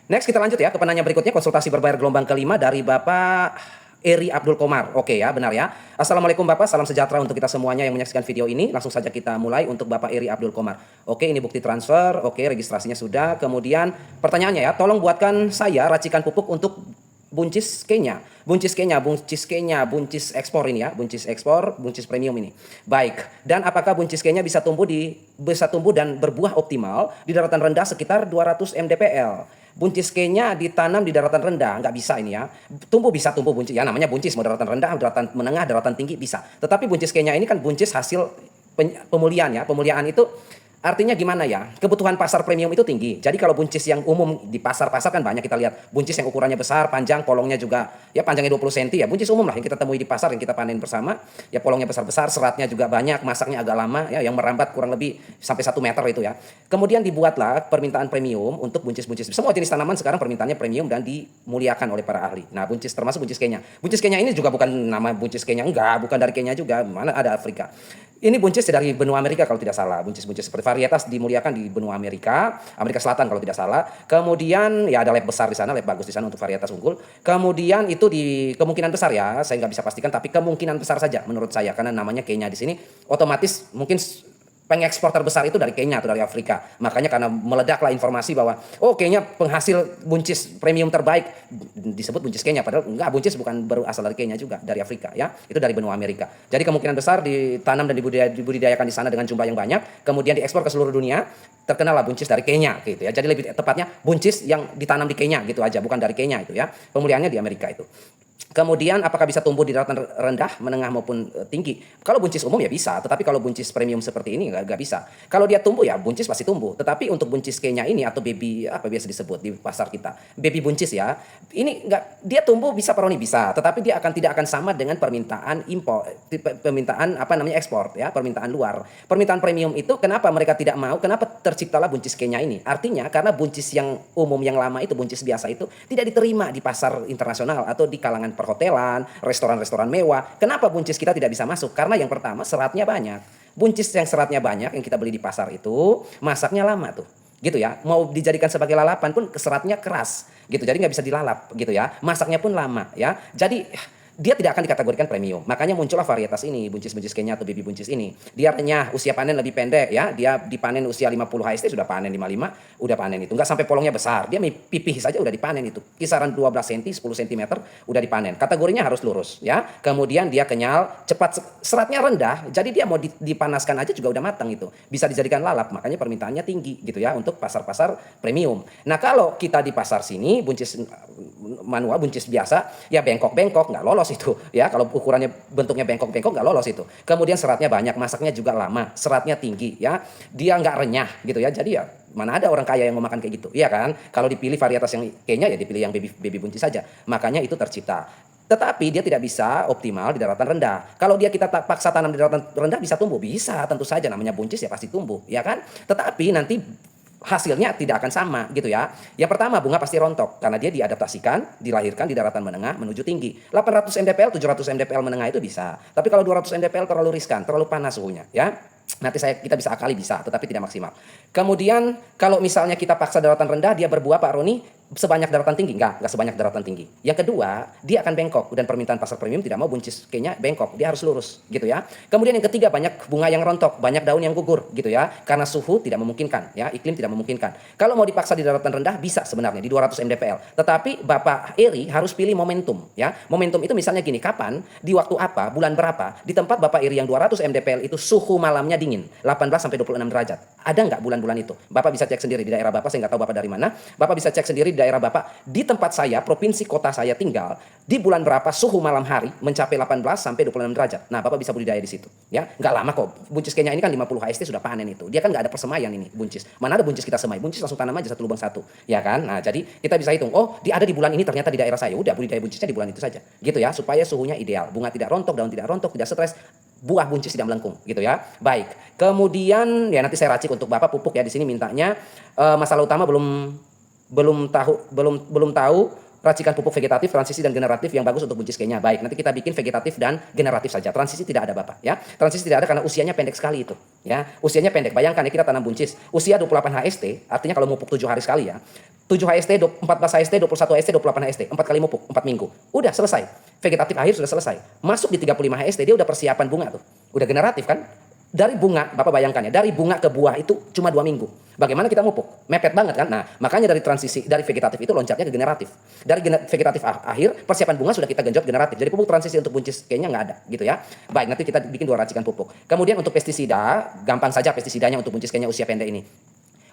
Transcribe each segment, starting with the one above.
Next kita lanjut ya ke penanya berikutnya, konsultasi berbayar gelombang kelima dari Bapak Eri Abdul Komar. Oke ya, benar ya. Assalamualaikum Bapak, salam sejahtera untuk kita semuanya yang menyaksikan video ini. Langsung saja kita mulai untuk Bapak Eri Abdul Komar. Oke, ini bukti transfer. Oke, registrasinya sudah. Kemudian pertanyaannya ya, tolong buatkan saya racikan pupuk untuk buncis Kenya. Buncis Kenya, buncis Kenya, buncis ekspor ini ya, buncis ekspor, buncis premium ini. Baik, dan apakah buncis Kenya bisa tumbuh dan berbuah optimal di daratan rendah sekitar 200 mdpl? Buncis Kenya ditanam di daratan rendah, nggak bisa ini ya. Bisa tumbuh buncis, ya namanya buncis, mau daratan rendah, daratan menengah, daratan tinggi bisa. Tetapi buncis Kenya ini kan buncis hasil pemulihan ya. Pemulihan itu artinya gimana ya? Kebutuhan pasar premium itu tinggi. Jadi kalau buncis yang umum di pasar-pasar kan banyak kita lihat. Buncis yang ukurannya besar, panjang, polongnya juga ya panjangnya 20 cm ya. Buncis umum lah yang kita temui di pasar yang kita panen bersama. Ya polongnya besar-besar, seratnya juga banyak, masaknya agak lama ya, yang merambat kurang lebih sampai 1 meter itu ya. Kemudian dibuatlah permintaan premium untuk buncis-buncis. Semua jenis tanaman sekarang permintaannya premium dan dimuliakan oleh para ahli. Nah, buncis termasuk buncis Kenya. Buncis Kenya ini juga bukan nama buncis Kenya, enggak, bukan dari Kenya juga, mana ada Afrika. Ini buncis dari benua Amerika kalau tidak salah. Buncis-buncis seperti varietas dimuliakan di benua Amerika, Amerika Selatan kalau tidak salah. Kemudian ya ada lab besar di sana, lab bagus di sana untuk varietas unggul. Kemudian itu di kemungkinan besar ya, saya nggak bisa pastikan, tapi kemungkinan besar saja menurut saya karena namanya Kenya di sini, otomatis mungkin pengekspor terbesar itu dari Kenya atau dari Afrika. Makanya karena meledaklah informasi bahwa oh Kenya penghasil buncis premium terbaik, disebut buncis Kenya, padahal enggak, buncis bukan berasal dari Kenya juga, dari Afrika ya. Itu dari benua Amerika. Jadi kemungkinan besar ditanam dan dibudidayakan di sana dengan jumlah yang banyak, kemudian diekspor ke seluruh dunia. Terkenallah buncis dari Kenya gitu ya. Jadi lebih tepatnya buncis yang ditanam di Kenya gitu aja, bukan dari Kenya itu ya. Pemulihannya di Amerika itu. Kemudian apakah bisa tumbuh di daratan rendah, menengah maupun tinggi? Kalau buncis umum ya bisa, tetapi kalau buncis premium seperti ini nggak bisa. Kalau dia tumbuh ya buncis pasti tumbuh. Tetapi untuk buncis Kenya ini atau baby apa biasa disebut di pasar kita, baby buncis ya, ini nggak, dia tumbuh bisa Paroni bisa, tetapi dia tidak akan sama dengan permintaan impor, permintaan apa namanya ekspor ya, permintaan luar. Permintaan premium itu kenapa mereka tidak mau? Kenapa terciptalah buncis Kenya ini? Artinya karena buncis yang umum yang lama itu, buncis biasa itu tidak diterima di pasar internasional atau di kalangan perhotelan, restoran-restoran mewah. Kenapa buncis kita tidak bisa masuk? Karena yang pertama seratnya banyak. Buncis yang seratnya banyak yang kita beli di pasar itu masaknya lama tuh. Gitu ya. Mau dijadikan sebagai lalapan pun seratnya keras gitu. Jadi nggak bisa dilalap gitu ya. Masaknya pun lama ya. Jadi dia tidak akan dikategorikan premium. Makanya muncullah varietas ini, buncis-buncis Kenya atau baby buncis ini. Dia renyah, usia panen lebih pendek ya. Dia dipanen usia 50 HST sudah panen, 55 udah panen itu. Enggak sampai polongnya besar. Dia pipih saja udah dipanen itu. Kisaran 12 cm, 10 cm udah dipanen. Kategorinya harus lurus ya. Kemudian dia kenyal, cepat, seratnya rendah. Jadi dia mau dipanaskan aja juga udah matang itu. Bisa dijadikan lalap, makanya permintaannya tinggi gitu ya untuk pasar-pasar premium. Nah, kalau kita di pasar sini buncis manual, buncis biasa ya bengkok-bengkok, nggak lolos itu ya. Kalau ukurannya bentuknya bengkok-bengkok nggak lolos itu. Kemudian seratnya banyak, masaknya juga lama, seratnya tinggi ya. Dia nggak renyah gitu ya. Jadi ya mana ada orang kaya yang mau makan kayak gitu, iya kan? Kalau dipilih varietas yang Kenya ya dipilih yang baby buncis saja. Makanya itu tercipta. Tetapi dia tidak bisa optimal di daratan rendah. Kalau kita paksa tanam di daratan rendah bisa tumbuh, bisa tentu saja, namanya buncis ya pasti tumbuh, ya kan? Tetapi nanti hasilnya tidak akan sama gitu ya. Yang pertama bunga pasti rontok karena dia diadaptasikan, dilahirkan di daratan menengah menuju tinggi. 800 mdpl, 700 mdpl menengah itu bisa. Tapi kalau 200 mdpl terlalu riskan, terlalu panas suhunya ya. Nanti kita bisa akali bisa, tetapi tidak maksimal. Kemudian kalau misalnya kita paksa daratan rendah dia berbuah Pak Roni sebanyak daratan tinggi, enggak sebanyak daratan tinggi. Yang kedua, dia akan bengkok dan permintaan pasar premium tidak mau buncis Kenya bengkok, dia harus lurus gitu ya. Kemudian yang ketiga, banyak bunga yang rontok, banyak daun yang gugur gitu ya, karena suhu tidak memungkinkan ya, iklim tidak memungkinkan. Kalau mau dipaksa di daratan rendah bisa sebenarnya di 200 mdpl. Tetapi Bapak Eri harus pilih momentum ya. Momentum itu misalnya gini, kapan, di waktu apa, bulan berapa, di tempat Bapak Eri yang 200 mdpl itu suhu malamnya dingin, 18 sampai 26 derajat. Ada nggak bulan-bulan itu? Bapak bisa cek sendiri di daerah Bapak, saya nggak tahu Bapak dari mana. Bapak bisa cek sendiri di daerah Bapak, di tempat saya, provinsi kota saya tinggal, di bulan berapa suhu malam hari mencapai 18 sampai 26 derajat. Nah, Bapak bisa budidaya di situ. Ya, nggak lama kok. Buncis Kenya ini kan 50 HST sudah panen itu. Dia kan nggak ada persemaian ini buncis. Mana ada buncis kita semai? Buncis langsung tanam aja satu lubang satu. Ya kan? Nah, jadi kita bisa hitung. Oh, dia ada di bulan ini ternyata di daerah saya. Udah budidaya buncisnya di bulan itu saja. Gitu ya, supaya suhunya ideal. Bunga tidak rontok, daun tidak rontok, tidak stres. Buah buncis tidak melengkung gitu ya. Baik. Kemudian ya nanti saya racik untuk Bapak pupuk ya, di sini mintanya masalah utama belum tahu racikan pupuk vegetatif, transisi dan generatif yang bagus untuk buncis kenya. Baik, nanti kita bikin vegetatif dan generatif saja. Transisi tidak ada Bapak ya. Transisi tidak ada karena usianya pendek sekali itu. Ya, usianya pendek. Bayangkan ya kita tanam buncis, usia 28 HST, artinya kalau mupuk 7 hari sekali ya. 7 HST, 14 HST, 21 HST, 28 HST, 4 kali mupuk, 4 minggu. Udah selesai. Vegetatif akhir sudah selesai. Masuk di 35 HST, dia udah persiapan bunga tuh. Udah generatif kan? Dari bunga, Bapak bayangkan ya, dari bunga ke buah itu cuma 2 minggu. Bagaimana kita mupuk? Mepet banget kan? Nah, makanya dari transisi, dari vegetatif itu loncatnya ke generatif. Dari vegetatif akhir, persiapan bunga sudah kita genjot generatif. Jadi pupuk transisi untuk buncis kayaknya nggak ada gitu ya. Baik, nanti kita bikin 2 racikan pupuk. Kemudian untuk pestisida, gampang saja pestisidanya untuk buncis kayaknya usia pendek ini.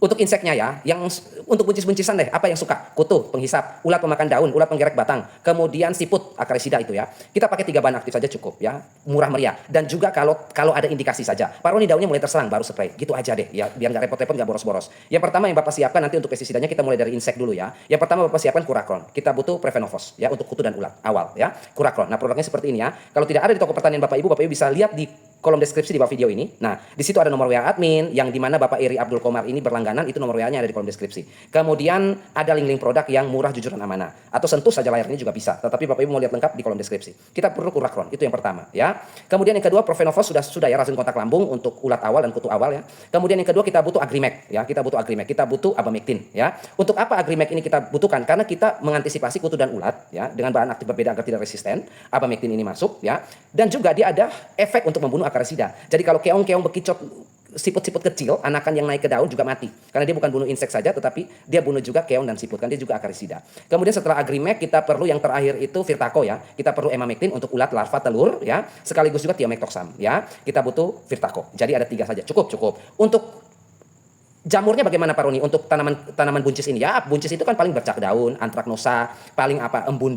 Untuk inseknya ya, yang untuk buncis-buncisan deh, apa yang suka? Kutu, penghisap, ulat pemakan daun, ulat penggerek batang, kemudian siput, akarisida itu ya. Kita pakai 3 bahan aktif saja cukup ya, murah meriah. Dan juga kalau ada indikasi saja, Pak Roni daunnya mulai terserang baru spray, gitu aja deh ya, biar nggak repot-repot, nggak boros-boros. Yang pertama yang Bapak siapkan nanti untuk pestisidanya kita mulai dari insek dulu ya. Yang pertama Bapak siapkan kurakron, kita butuh Prevenophos ya untuk kutu dan ulat awal ya, kurakron. Nah produknya seperti ini ya. Kalau tidak ada di toko pertanian Bapak Ibu bisa lihat di kolom deskripsi di bawah video ini. Nah, di situ ada nomor WA admin yang dimana Bapak Eri Abdul Komar ini berlangganan, itu nomor WA-nya ada di kolom deskripsi. Kemudian ada link-link produk yang murah, jujur dan amanah. Atau sentuh saja layarnya juga bisa. Tetapi Bapak Ibu mau lihat lengkap di kolom deskripsi. Kita perlu kurakron, itu yang pertama ya. Kemudian yang kedua Prevenophos sudah ya, racun kontak lambung untuk ulat awal dan kutu awal ya. Kemudian yang kedua kita butuh Agrimek ya, kita butuh Agrimek, kita butuh Abamectin ya. Untuk apa Agrimek ini kita butuhkan? Karena kita mengantisipasi kutu dan ulat ya dengan bahan aktif berbeda agar tidak resisten. Abamectin ini masuk ya. Dan juga dia ada efek untuk membunuh akarisida. Jadi kalau keong-keong bekicot, siput-siput kecil, anakan yang naik ke daun juga mati. Karena dia bukan bunuh insek saja, tetapi dia bunuh juga keong dan siput. Kan dia juga akarisida. Kemudian setelah Agrimek, kita perlu yang terakhir itu Virtaco ya. Kita perlu Emamectin untuk ulat larva telur ya. Sekaligus juga Thiomectoxam ya. Kita butuh Virtaco. Jadi ada 3 saja. Cukup. Untuk jamurnya bagaimana Pak Roni untuk tanaman buncis ini? Ya, buncis itu kan paling bercak daun, antraknosa, paling embun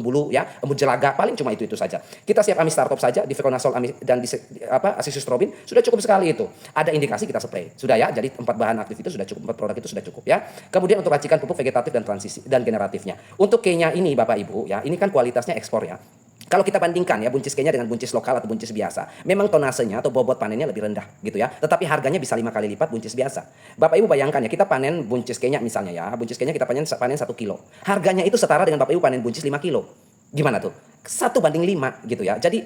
bulu ya, embun jelaga, paling cuma itu saja. Kita siap amis startup saja, difeconazole dan azoxystrobin sudah cukup sekali itu. Ada indikasi kita spray. Sudah ya, jadi 4 bahan aktif itu sudah cukup, 4 produk itu sudah cukup ya. Kemudian untuk racikan pupuk vegetatif dan transisi dan generatifnya. Untuk kenya ini Bapak Ibu ya, ini kan kualitasnya ekspor ya. Kalau kita bandingkan ya buncis kenya dengan buncis lokal atau buncis biasa, memang tonasenya atau bobot panennya lebih rendah gitu ya. Tetapi harganya bisa 5 kali lipat buncis biasa. Bapak Ibu bayangkan ya, kita panen buncis kenya misalnya ya, buncis kenya kita panen 1 kilo. Harganya itu setara dengan Bapak Ibu panen buncis 5 kilo. Gimana tuh? 1/5 gitu ya. Jadi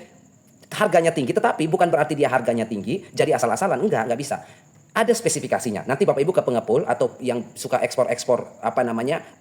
harganya tinggi, tetapi bukan berarti dia harganya tinggi jadi asal-asalan, enggak bisa. Ada spesifikasinya. Nanti Bapak Ibu ke pengepul atau yang suka ekspor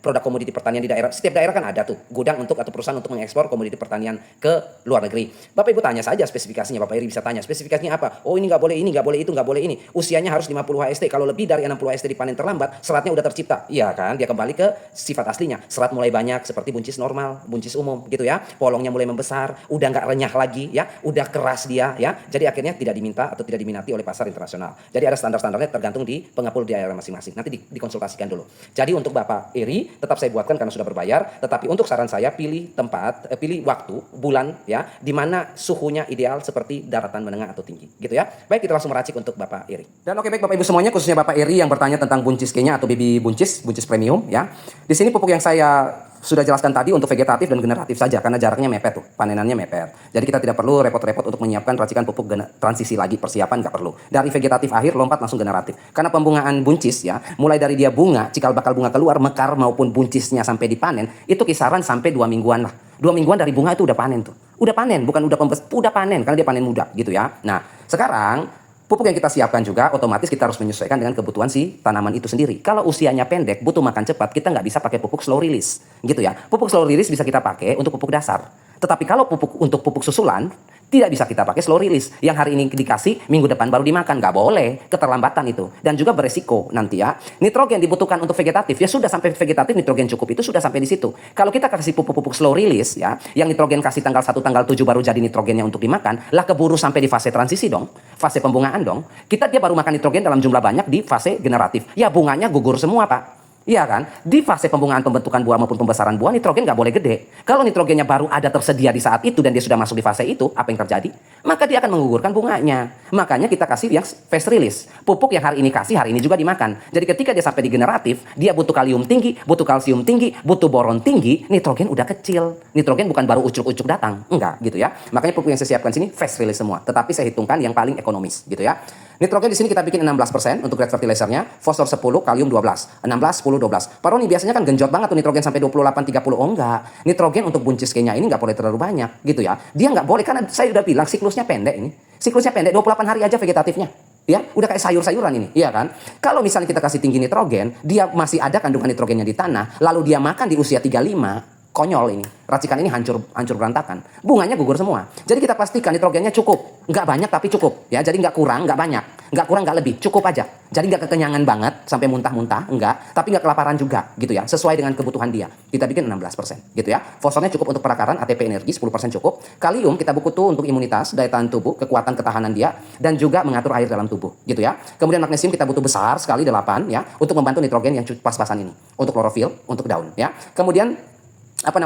produk komoditi pertanian di daerah. Setiap daerah kan ada tuh gudang atau perusahaan untuk mengekspor komoditi pertanian ke luar negeri. Bapak Ibu tanya saja spesifikasinya. Bapak Iri bisa tanya spesifikasinya apa. Oh ini nggak boleh ini, nggak boleh itu, nggak boleh ini. Usianya harus 50 HST. Kalau lebih dari 60 HST dipanen terlambat, seratnya udah tercipta. Iya kan? Dia kembali ke sifat aslinya. Serat mulai banyak seperti buncis normal, buncis umum gitu ya. Polongnya mulai membesar, udah nggak renyah lagi ya, udah keras dia ya. Jadi akhirnya tidak diminta atau tidak diminati oleh pasar internasional. Jadi ada standarnya tergantung di pengepul di daerah masing-masing. Nanti dikonsultasikan dulu. Jadi untuk Bapak Eri tetap saya buatkan karena sudah berbayar. Tetapi untuk saran saya pilih tempat, pilih waktu, bulan ya, di mana suhunya ideal seperti daratan menengah atau tinggi, gitu ya. Baik, kita langsung meracik untuk Bapak Eri. Dan oke baik Bapak Ibu semuanya, khususnya Bapak Eri yang bertanya tentang buncis kenya atau baby buncis premium ya. Di sini pupuk yang saya sudah jelaskan tadi untuk vegetatif dan generatif saja karena jaraknya mepet tuh, panenannya mepet. Jadi kita tidak perlu repot-repot untuk menyiapkan racikan pupuk transisi lagi, persiapan nggak perlu. Dari vegetatif akhir lompat langsung generatif. Karena pembungaan buncis ya, mulai dari dia bunga, cikal bakal bunga keluar, mekar maupun buncisnya sampai dipanen, itu kisaran sampai 2 mingguan lah. 2 mingguan dari bunga itu udah panen tuh. Udah panen, bukan udah panen karena dia panen muda gitu ya. Nah, sekarang pupuk yang kita siapkan juga otomatis kita harus menyesuaikan dengan kebutuhan si tanaman itu sendiri. Kalau usianya pendek, butuh makan cepat, kita nggak bisa pakai pupuk slow release, gitu ya. Pupuk slow release bisa kita pakai untuk pupuk dasar. Tetapi kalau untuk pupuk susulan, tidak bisa kita pakai slow release. Yang hari ini dikasih, minggu depan baru dimakan. Nggak boleh, keterlambatan itu. Dan juga beresiko nanti ya. Nitrogen dibutuhkan untuk vegetatif, ya sudah sampai vegetatif nitrogen cukup, itu sudah sampai di situ. Kalau kita kasih pupuk-pupuk slow release ya, yang nitrogen kasih tanggal 1, tanggal 7 baru jadi nitrogennya untuk dimakan, lah keburu sampai di fase transisi dong, fase pembungaan dong. Dia baru makan nitrogen dalam jumlah banyak di fase generatif. Ya bunganya gugur semua Pak. Iya kan? Di fase pembungaan pembentukan buah maupun pembesaran buah, nitrogen nggak boleh gede. Kalau nitrogennya baru ada tersedia di saat itu dan dia sudah masuk di fase itu, apa yang terjadi? Maka dia akan menggugurkan bunganya. Makanya kita kasih yang fast release. Pupuk yang hari ini kasih, hari ini juga dimakan. Jadi ketika dia sampai di generatif, dia butuh kalium tinggi, butuh kalsium tinggi, butuh boron tinggi, nitrogen udah kecil. Nitrogen bukan baru ucuk-ucuk datang. Enggak gitu ya. Makanya pupuk yang saya siapkan sini fast release semua. Tetapi saya hitungkan yang paling ekonomis gitu ya. Nitrogen di sini kita bikin 16% untuk grade fertilizernya, fosfor 10, kalium 12. 16, 10, 12. Pak Roni biasanya kan genjot banget tuh nitrogen sampai 28, 30. Oh enggak. Nitrogen untuk buncis kenya ini nggak boleh terlalu banyak gitu ya. Dia nggak boleh karena saya udah bilang siklusnya pendek ini. Siklusnya pendek 28 hari aja vegetatifnya. Ya, udah kayak sayur-sayuran ini, iya kan? Kalau misalnya kita kasih tinggi nitrogen, dia masih ada kandungan nitrogennya di tanah, lalu dia makan di usia 35, konyol ini. Racikan ini hancur berantakan. Bunganya gugur semua. Jadi kita pastikan nitrogennya cukup. Nggak banyak tapi cukup. Ya, jadi nggak kurang, nggak banyak. Nggak kurang, nggak lebih. Cukup aja. Jadi nggak kekenyangan banget sampai muntah-muntah. Enggak. Tapi nggak kelaparan juga. Gitu ya. Sesuai dengan kebutuhan dia. Kita bikin 16%. Gitu ya. Fosfornya cukup untuk perakaran, ATP energi 10% cukup. Kalium kita butuh untuk imunitas, daya tahan tubuh, kekuatan ketahanan dia. Dan juga mengatur air dalam tubuh. Gitu ya. Kemudian magnesium kita butuh besar sekali 8 ya. Untuk membantu nitrogen yang pas-pasan ini. Untuk klorofil, untuk daun ya. Kemudian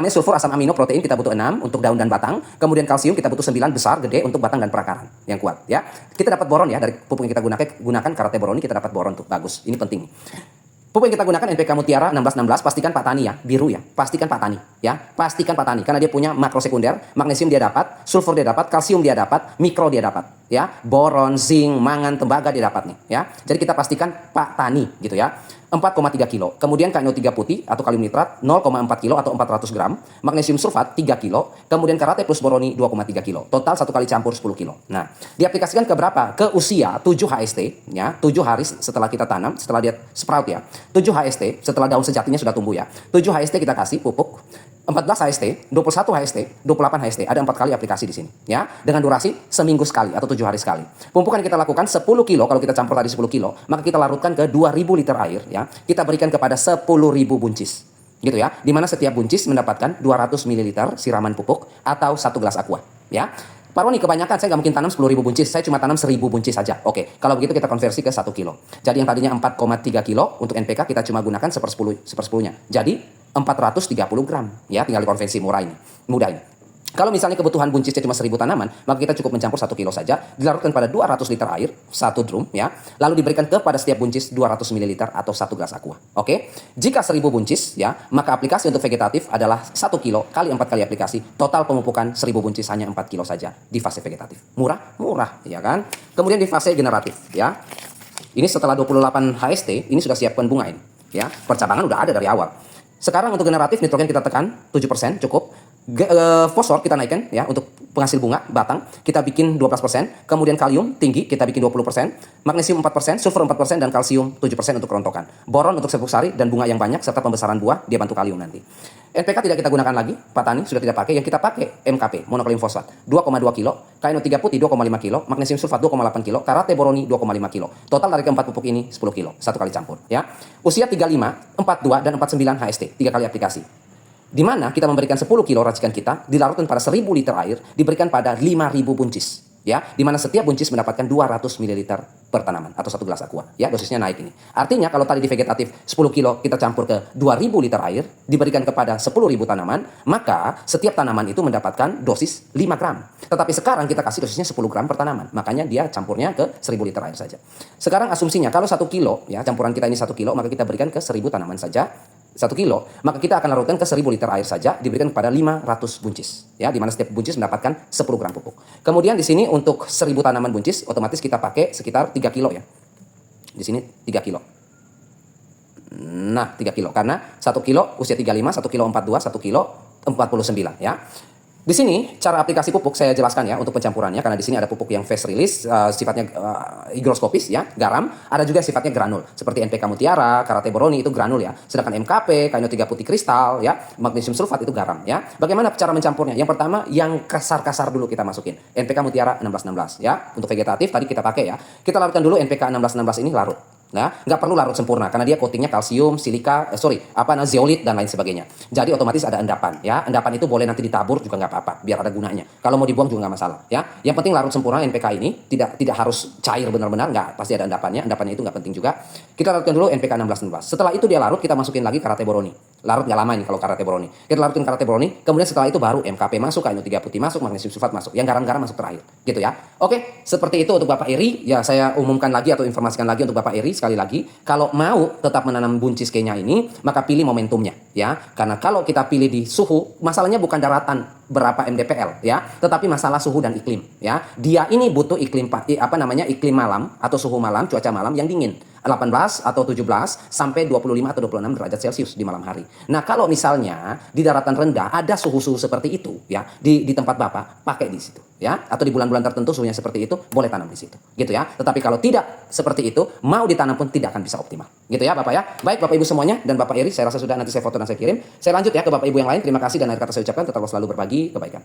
sulfur, asam amino, protein kita butuh 6 untuk daun dan batang. Kemudian kalsium kita butuh 9 besar, gede untuk batang dan perakaran yang kuat ya. Kita dapat boron ya dari pupuk yang kita gunakan karate boroni, kita dapat boron tuh, bagus. Ini penting. Pupuk yang kita gunakan NPK Mutiara 1616, pastikan Pak Tani ya, biru ya. Pastikan Pak Tani ya. Pastikan Pak Tani karena dia punya makro sekunder, magnesium dia dapat, sulfur dia dapat, kalsium dia dapat, mikro dia dapat ya. Boron, zinc, mangan, tembaga dia dapat nih ya. Jadi kita pastikan Pak Tani gitu ya. 4,3 kilo. Kemudian KNO3 putih atau kalium nitrat 0,4 kilo atau 400 gram. Magnesium sulfat 3 kilo. Kemudian karate plus boroni 2,3 kilo. Total 1 kali campur 10 kilo. Nah, diaplikasikan ke berapa? Ke usia 7 HST ya. 7 hari setelah kita tanam, setelah dia sprout ya. 7 HST setelah daun sejatinya sudah tumbuh ya. 7 HST kita kasih pupuk. 14 HST, 21 HST, 28 HST. Ada 4 kali aplikasi di sini ya. Dengan durasi seminggu sekali atau 7 hari sekali. Pemupukan yang kita lakukan 10 kilo, kalau kita campur tadi 10 kilo, maka kita larutkan ke 2000 liter air ya. Kita berikan kepada 10.000 buncis. Gitu ya. Di mana setiap buncis mendapatkan 200 ml siraman pupuk atau 1 gelas aqua ya. Pak Roni, kebanyakan saya nggak mungkin tanam 10.000 buncis, saya cuma tanam 1.000 buncis saja. Oke, kalau begitu kita konversi ke 1 kilo. Jadi yang tadinya 4,3 kilo untuk NPK kita cuma gunakan sepersepuluhnya. Jadi 430 gram ya, tinggal dikonversi mudah ini. Kalau misalnya kebutuhan buncisnya cuma 1.000 tanaman, maka kita cukup mencampur 1 kilo saja, dilarutkan pada 200 liter air, 1 drum ya, lalu diberikan kepada setiap buncis 200 ml atau 1 gelas aqua. Oke? Jika 1.000 buncis ya, maka aplikasi untuk vegetatif adalah 1 kilo kali 4 kali aplikasi, total pemupukan 1.000 buncis hanya 4 kilo saja di fase vegetatif. Murah, ya kan? Kemudian di fase generatif ya. Ini setelah 28 HST, ini sudah siapkan bunga ini ya. Percabangan udah ada dari awal. Sekarang untuk generatif nitrogen kita tekan 7% cukup. Fosfor kita naikkan ya untuk penghasil bunga batang kita bikin 12%, kemudian kalium tinggi kita bikin 20%, magnesium 4%, sulfur 4% dan kalsium 7% untuk kerontokan. Boron untuk serbuk sari dan bunga yang banyak serta pembesaran buah dia bantu kalium nanti. NPK tidak kita gunakan lagi, Pak Tani sudah tidak pakai, yang kita pakai MKP, monokalium fosfat 2,2 kilo, KNO3 putih 2,5 kilo, magnesium sulfat 2,8 kilo, karate boroni 2,5 kilo. Total dari keempat pupuk ini 10 kilo, 1 kali campur ya. Usia 35, 42 dan 49 HST, 3 kali aplikasi. Di mana kita memberikan 10 kilo racikan kita, dilarutkan pada 1.000 liter air, diberikan pada 5.000 buncis. Ya, di mana setiap buncis mendapatkan 200 ml per tanaman atau 1 gelas aqua. Ya, dosisnya naik ini. Artinya kalau tadi di vegetatif 10 kilo kita campur ke 2.000 liter air, diberikan kepada 10.000 tanaman, maka setiap tanaman itu mendapatkan dosis 5 gram. Tetapi sekarang kita kasih dosisnya 10 gram per tanaman. Makanya dia campurnya ke 1.000 liter air saja. Sekarang asumsinya kalau 1 kilo, ya campuran kita ini 1 kilo, maka kita berikan ke 1.000 tanaman saja. 1 kilo, maka kita akan larutkan ke 1.000 liter air saja, diberikan kepada 500 buncis. Ya, di mana setiap buncis mendapatkan 10 gram pupuk. Kemudian di sini untuk 1.000 tanaman buncis, otomatis kita pakai sekitar 3 kilo ya. Di sini 3 kilo. Nah, 3 kilo. Karena 1 kilo usia 35, 1 kilo 42, 1 kilo 49 ya. Di sini cara aplikasi pupuk saya jelaskan ya untuk pencampurannya, karena di sini ada pupuk yang phase release sifatnya higroskopis ya, garam, ada juga sifatnya granul seperti NPK Mutiara, Karate Boroni itu granul ya. Sedangkan MKP, KNO3 putih kristal ya, magnesium sulfat itu garam ya. Bagaimana cara mencampurnya? Yang pertama yang kasar-kasar dulu kita masukin. NPK Mutiara 1616 ya. Untuk vegetatif tadi kita pakai ya. Kita larutkan dulu NPK 1616 ini larut. Nah, nggak perlu larut sempurna karena dia coatingnya kalsium, silika, zeolit dan lain sebagainya. Jadi otomatis ada endapan ya. Endapan itu boleh nanti ditabur juga nggak apa-apa, biar ada gunanya. Kalau mau dibuang juga nggak masalah ya. Yang penting larut sempurna NPK ini tidak harus cair benar-benar, nggak, pasti ada endapannya. Endapannya itu nggak penting juga. Kita larutkan dulu NPK 1616. Setelah itu dia larut, kita masukin lagi Karate Boroni. Larut nggak lama ini kalau Karate Boroni. Kita larutin Karate Boroni, kemudian setelah itu baru MKP masuk, KNO3 putih masuk, magnesium sulfat masuk. Yang garam-garam masuk terakhir. Gitu ya. Oke, seperti itu untuk Bapak Eri. Ya, saya umumkan lagi atau informasikan lagi untuk Bapak Eri. sekali lagi, kalau mau tetap menanam buncis Kenya ini, maka pilih momentumnya ya. Karena kalau kita pilih di suhu, masalahnya bukan daratan berapa mdpl ya, tetapi masalah suhu dan iklim ya. Dia ini butuh iklim iklim malam atau suhu malam, cuaca malam yang dingin. 18 atau 17 sampai 25 atau 26 derajat Celcius di malam hari. Nah, kalau misalnya di daratan rendah ada suhu-suhu seperti itu ya, di tempat Bapak, pakai di situ ya. Atau di bulan-bulan tertentu suhunya seperti itu, boleh tanam di situ. Gitu ya. Tetapi kalau tidak seperti itu, mau ditanam pun tidak akan bisa optimal. Gitu ya, Bapak ya. Baik Bapak Ibu semuanya dan Bapak Eri, saya rasa sudah, nanti saya foto dan saya kirim. Saya lanjut ya ke Bapak Ibu yang lain. Terima kasih dan akhir kata saya ucapkan tetaplah selalu berbagi kebaikan.